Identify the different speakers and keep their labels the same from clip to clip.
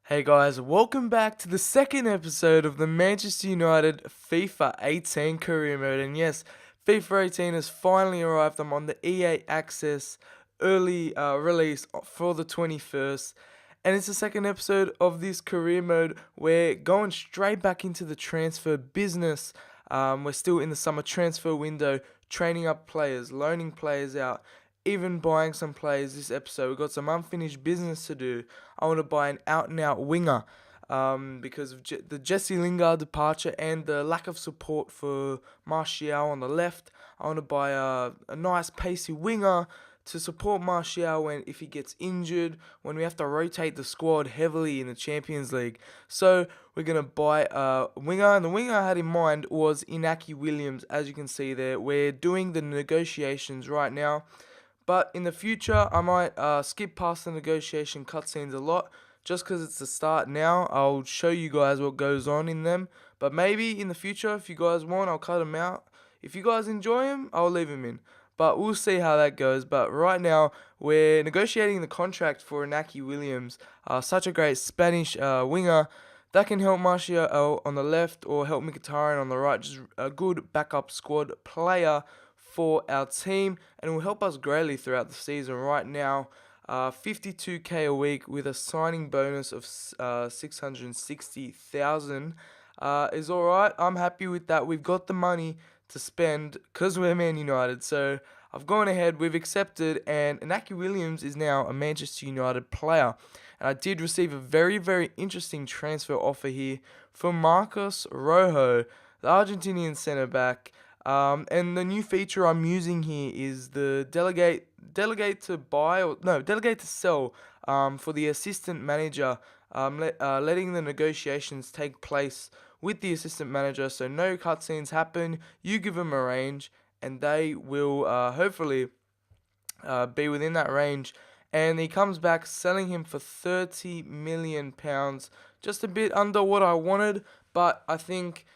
Speaker 1: Hey guys, welcome back to the second episode of the Manchester United FIFA 18 career mode. And yes, FIFA 18 has finally arrived. I'm on the EA Access early release for the 21st. And it's the second episode of this career mode. We're going straight back into the transfer business. We're still in the summer transfer window, training up players, loaning players out, even buying some players this episode. We've got some unfinished business to do. I want to buy an out and out winger because of the Jesse Lingard departure and the lack of support for Martial on the left. I want to buy a nice pacey winger to support Martial when if he gets injured, when we have to rotate the squad heavily in the Champions League. So we're gonna buy a winger, and the winger I had in mind was Inaki Williams. As you can see there, we're doing the negotiations right now. But in the future, I might skip past the negotiation cutscenes a lot just because it's the start now. I'll show you guys what goes on in them. But maybe in the future, if you guys want, I'll cut them out. If you guys enjoy them, I'll leave them in. But we'll see how that goes. But right now, we're negotiating the contract for Inaki Williams, such a great Spanish winger that can help Martial on the left or help Mkhitaryan on the right. Just a good backup squad player for our team, and will help us greatly throughout the season. Right now, 52k a week with a signing bonus of 660,000 is all right. I'm happy with that. We've got the money to spend because we're Man United. So I've gone ahead, we've accepted, and Inaki Williams is now a Manchester United player. And I did receive a very, very interesting transfer offer here from Marcos Rojo, the Argentinian centre back. And the new feature I'm using here is the delegate to buy or no delegate to sell for the assistant manager, letting the negotiations take place with the assistant manager. So no cutscenes happen. You give them a range, and they will hopefully be within that range. And he comes back selling him for £30 million, just a bit under what I wanted, but I think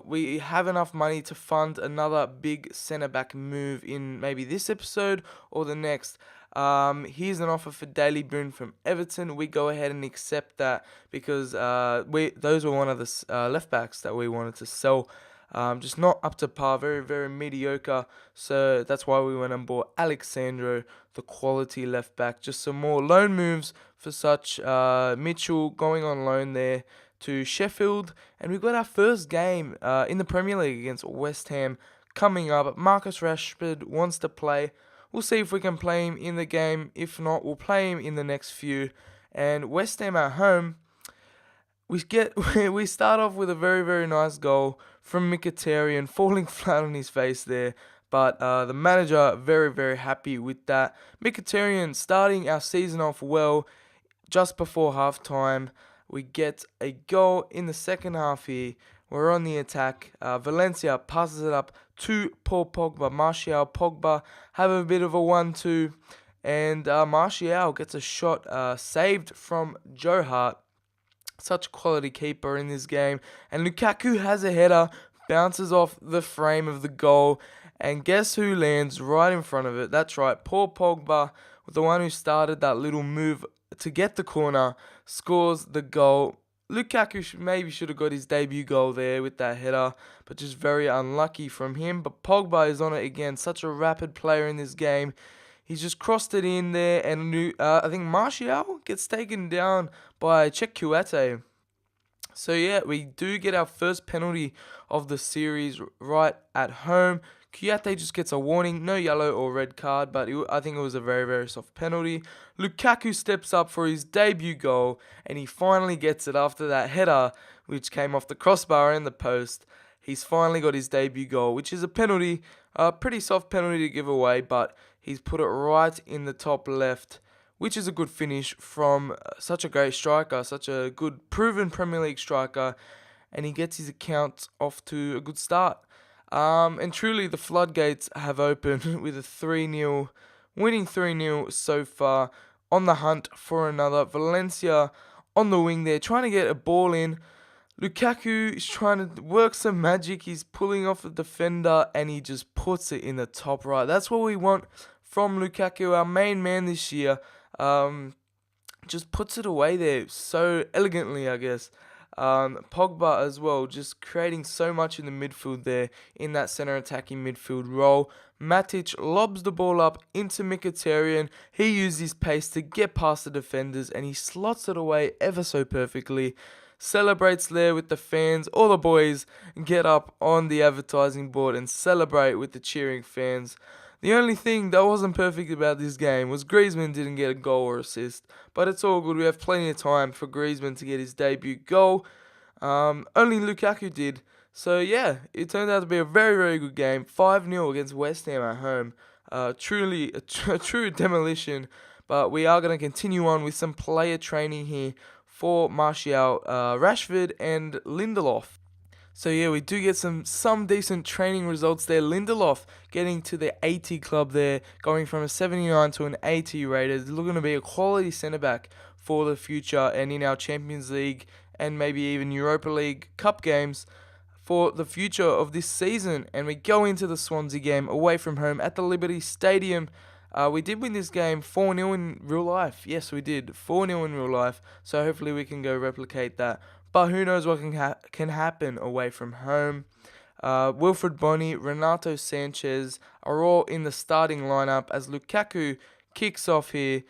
Speaker 1: we have enough money to fund another big centre back move in maybe this episode or the next. Here's an offer for Daily Boone from Everton. We go ahead and accept that because those were one of the left backs that we wanted to sell. Just not up to par, very, very mediocre. So that's why we went and bought Alexandro, the quality left back. Just some more loan moves for such. Mitchell going on loan there to Sheffield. And we've got our first game in the Premier League against West Ham coming up. Marcus Rashford wants to play. We'll see if we can play him in the game. If not, we'll play him in the next few. And West Ham at home, we start off with a very, very nice goal from Mkhitaryan falling flat on his face there. But the manager very, very happy with that. Mkhitaryan starting our season off well. Just before half time, we get a goal in the second half here. We're on the attack. Valencia passes it up to Paul Pogba. Martial, Pogba have a bit of a 1-2. And Martial gets a shot saved from Joe Hart. Such quality keeper in this game. And Lukaku has a header, bounces off the frame of the goal. And guess who lands right in front of it? That's right, Paul Pogba, the one who started that little move to get the corner, scores the goal. Lukaku maybe should have got his debut goal there with that header, but just very unlucky from him. But Pogba is on it again, such a rapid player in this game. He's just crossed it in there, and I think Martial gets taken down by Czech Kouyaté. So yeah, we do get our first penalty of the series right at home. Kouyaté just gets a warning, no yellow or red card, but I think it was a very, very soft penalty. Lukaku steps up for his debut goal, and he finally gets it after that header, which came off the crossbar and the post. He's finally got his debut goal, which is a penalty, a pretty soft penalty to give away, but he's put it right in the top left, which is a good finish from such a great striker, such a good proven Premier League striker, and he gets his account off to a good start. And truly, the floodgates have opened with a 3-0, winning 3-0 so far, on the hunt for another. Valencia on the wing there, trying to get a ball in. Lukaku is trying to work some magic. He's pulling off a defender and he just puts it in the top right. That's what we want from Lukaku, our main man this year. just puts it away there so elegantly, I guess. Pogba as well, just creating so much in the midfield there in that centre attacking midfield role. Matic lobs the ball up into Mkhitaryan. He used his pace to get past the defenders and he slots it away ever so perfectly. Celebrates there with the fans. All the boys get up on the advertising board and celebrate with the cheering fans. The only thing that wasn't perfect about this game was Griezmann didn't get a goal or assist, but it's all good. We have plenty of time for Griezmann to get his debut goal. Only Lukaku did. So yeah, it turned out to be a very, very good game. 5-0 against West Ham at home. Truly a true demolition. But we are going to continue on with some player training here for Martial, Rashford, and Lindelof. So yeah, we do get some decent training results there. Lindelof getting to the 80 club there, going from a 79 to an 80 rated, looking to be a quality centre back for the future and in our Champions League and maybe even Europa League Cup games for the future of this season. And we go into the Swansea game away from home at the Liberty Stadium. We did win this game 4-0 in real life. Yes, we did. 4-0 in real life. So hopefully we can go replicate that. But who knows what can happen away from home. Wilfred Bony, Renato Sanchez are all in the starting lineup as Lukaku kicks off here.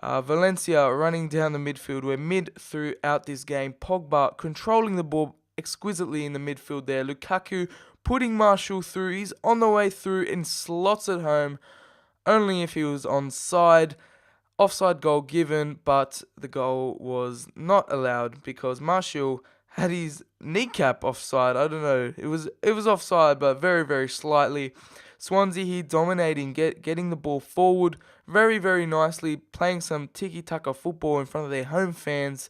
Speaker 1: Valencia running down the midfield. We're mid throughout this game. Pogba controlling the ball exquisitely in the midfield there. Lukaku putting Martial through. He's on the way through and slots it home. Only if he was onside. Offside goal given, but the goal was not allowed because Martial had his kneecap offside. I don't know. It was offside, but very, very slightly. Swansea here dominating, getting the ball forward very, very nicely, playing some tiki-taka football in front of their home fans.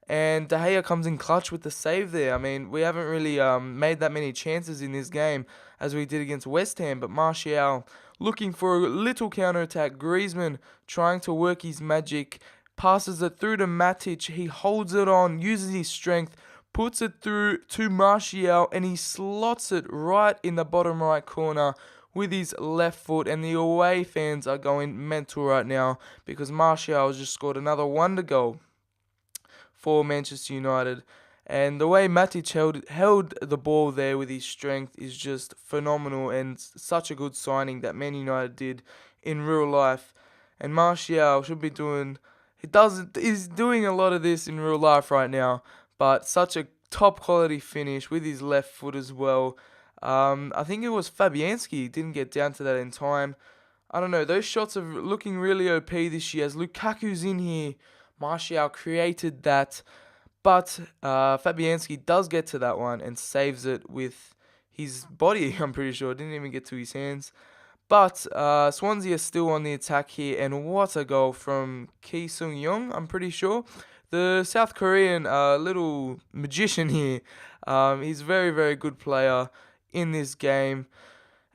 Speaker 1: And De Gea comes in clutch with the save there. I mean, we haven't really made that many chances in this game as we did against West Ham, but Martial looking for a little counter-attack. Griezmann trying to work his magic, passes it through to Matic. He holds it on, uses his strength, puts it through to Martial, and he slots it right in the bottom right corner with his left foot. And the away fans are going mental right now because Martial has just scored another wonder goal for Manchester United. And the way Matic held the ball there with his strength is just phenomenal and such a good signing that Man United did in real life. And Martial should be he's doing a lot of this in real life right now, but such a top quality finish with his left foot as well. I think it was Fabianski didn't get down to that in time. I don't know, those shots are looking really OP this year as Lukaku's in here. Martial created that. But Fabianski does get to that one and saves it with his body, I'm pretty sure. Didn't even get to his hands. But Swansea are still on the attack here. And what a goal from Ki Sung-young, I'm pretty sure. The South Korean little magician here. He's a very, very good player in this game.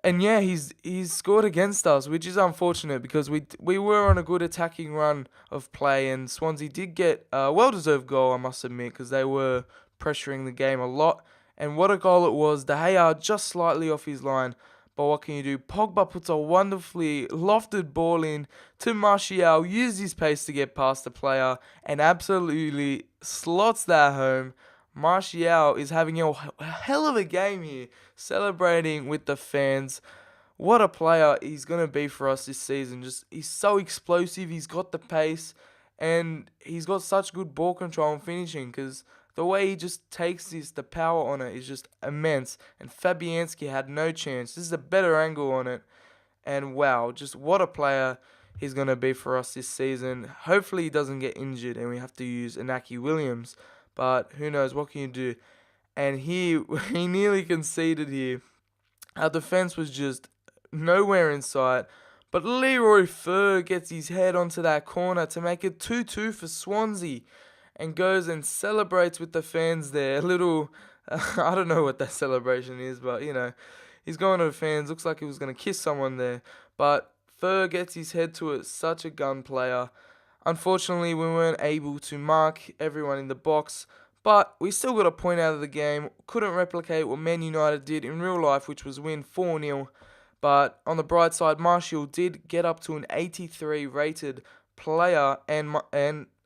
Speaker 1: And yeah, he's scored against us, which is unfortunate because we were on a good attacking run of play, and Swansea did get a well-deserved goal, I must admit, because they were pressuring the game a lot. And what a goal it was. De Gea just slightly off his line, but what can you do? Pogba puts a wonderfully lofted ball in to Martial, uses his pace to get past the player, and absolutely slots that home. Martial is having a hell of a game here, celebrating with the fans. What a player he's going to be for us this season. He's so explosive, he's got the pace, and he's got such good ball control and finishing because the way he just takes the power on it is just immense. And Fabianski had no chance. This is a better angle on it. And wow, just what a player he's going to be for us this season. Hopefully he doesn't get injured and we have to use Inaki Williams. But who knows, what can you do? And he nearly conceded here. Our defense was just nowhere in sight. But Leroy Fer gets his head onto that corner to make it 2-2 for Swansea. And goes and celebrates with the fans there. A little, I don't know what that celebration is, but he's going to the fans. Looks like he was going to kiss someone there. But Fer gets his head to it. Such a gun player. Unfortunately, we weren't able to mark everyone in the box, but we still got a point out of the game. Couldn't replicate what Man United did in real life, which was win 4-0. But on the bright side, Martial did get up to an 83 rated player, and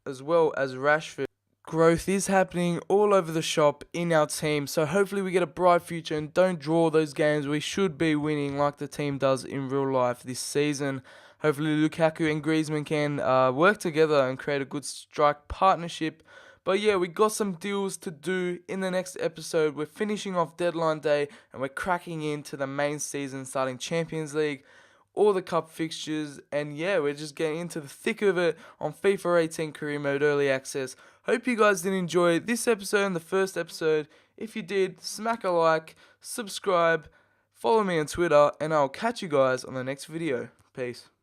Speaker 1: as well as Rashford. Growth is happening all over the shop in our team, so hopefully we get a bright future and don't draw those games we should be winning like the team does in real life this season. Hopefully Lukaku and Griezmann can work together and create a good strike partnership. But yeah, we got some deals to do in the next episode. We're finishing off deadline day and we're cracking into the main season, starting Champions League, all the cup fixtures, and yeah, we're just getting into the thick of it on FIFA 18 Career Mode Early Access. Hope you guys did enjoy this episode and the first episode. If you did, smack a like, subscribe, follow me on Twitter, and I'll catch you guys on the next video. Peace.